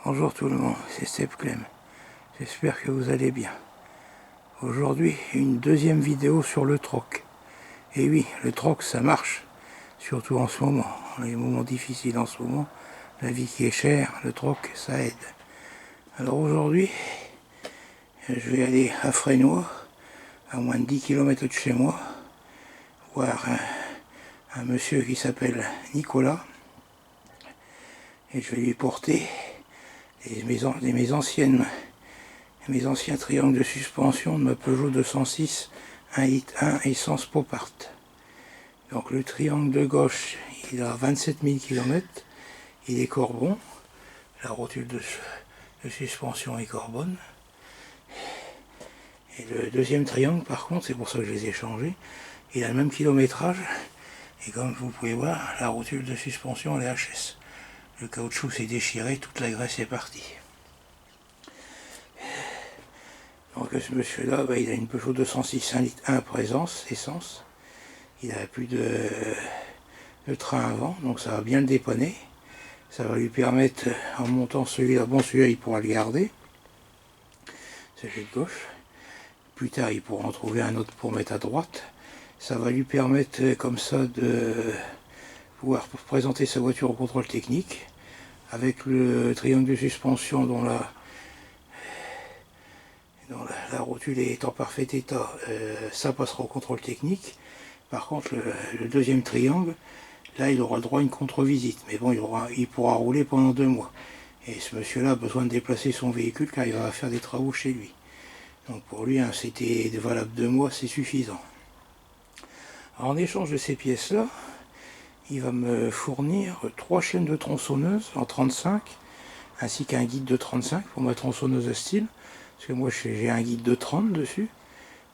Bonjour tout le monde, c'est Step Clem. J'espère que vous allez bien. Aujourd'hui, une deuxième vidéo sur le troc. Et oui, le troc ça marche, surtout en ce moment. Les moments difficiles en ce moment, la vie qui est chère, le troc ça aide. Alors aujourd'hui, je vais aller à Fresnois, à moins de 10 km de chez moi, voir un monsieur qui s'appelle Nicolas. Et je vais lui porter mes anciens triangles de suspension de ma Peugeot 206 1.1 essence Pop-Art. Donc le triangle de gauche, il a 27 000 km, il est Corbon, la rotule de suspension est Corbon. Et le deuxième triangle par contre, c'est pour ça que je les ai changés, il a le même kilométrage, et comme vous pouvez voir, la rotule de suspension elle est HS. Le caoutchouc s'est déchiré, toute la graisse est partie. Donc ce monsieur-là, il a une Peugeot 206 1.1 présence, essence. Il a plus de train avant, donc ça va bien le dépanner. Ça va lui permettre, en montant celui-là, bon celui-là il pourra le garder, celui de gauche. Plus tard il pourra en trouver un autre pour mettre à droite. Ça va lui permettre comme ça de pouvoir présenter sa voiture au contrôle technique, avec le triangle de suspension dont la rotule est en parfait état, ça passera au contrôle technique. Par contre le deuxième triangle, là il aura le droit à une contre-visite, mais bon il pourra rouler pendant 2 mois. Et ce monsieur là a besoin de déplacer son véhicule car il va faire des travaux chez lui. Donc pour lui c'était valable 2 mois, c'est suffisant. Alors, en échange de ces pièces là, il va me fournir 3 chaînes de tronçonneuse en 35, ainsi qu'un guide de 35 pour ma tronçonneuse à style, parce que moi j'ai un guide de 30 dessus.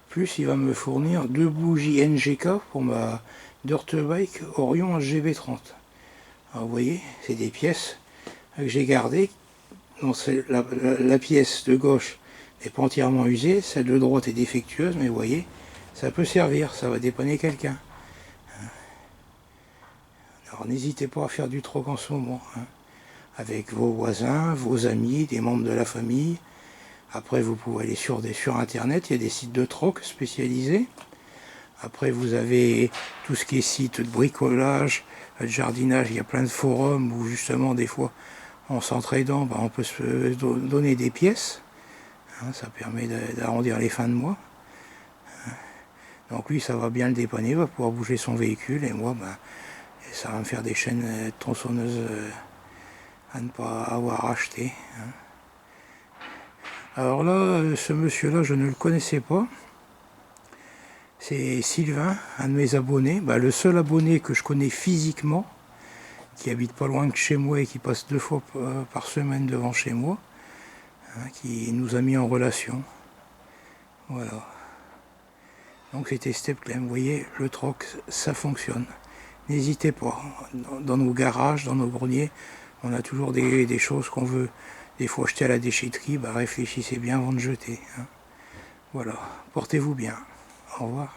Plus il va me fournir 2 bougies NGK pour ma Dirt Bike Orion HGB30. Alors vous voyez, c'est des pièces que j'ai gardées. Donc la pièce de gauche n'est pas entièrement usée, celle de droite est défectueuse, mais vous voyez, ça peut servir, ça va dépanner quelqu'un. Alors n'hésitez pas à faire du troc en ce moment, avec vos voisins, vos amis, des membres de la famille. Après vous pouvez aller sur internet, il y a des sites de troc spécialisés. Après vous avez tout ce qui est site de bricolage, de jardinage, il y a plein de forums où justement des fois en s'entraidant, on peut se donner des pièces. Ça permet d'arrondir les fins de mois. Donc lui ça va bien le dépanner, il va pouvoir bouger son véhicule, et moi ça va me faire des chaînes tronçonneuses à ne pas avoir acheté. Alors là, ce monsieur-là, je ne le connaissais pas. C'est Sylvain, un de mes abonnés. Le seul abonné que je connais physiquement, qui habite pas loin de chez moi et qui passe 2 fois par semaine devant chez moi, qui nous a mis en relation. Voilà. Donc c'était Step Clem. Vous voyez, le troc, ça fonctionne. N'hésitez pas. Dans nos garages, dans nos greniers, on a toujours des choses qu'on veut des fois jeter à la déchetterie. Réfléchissez bien avant de jeter. Voilà. Portez-vous bien. Au revoir.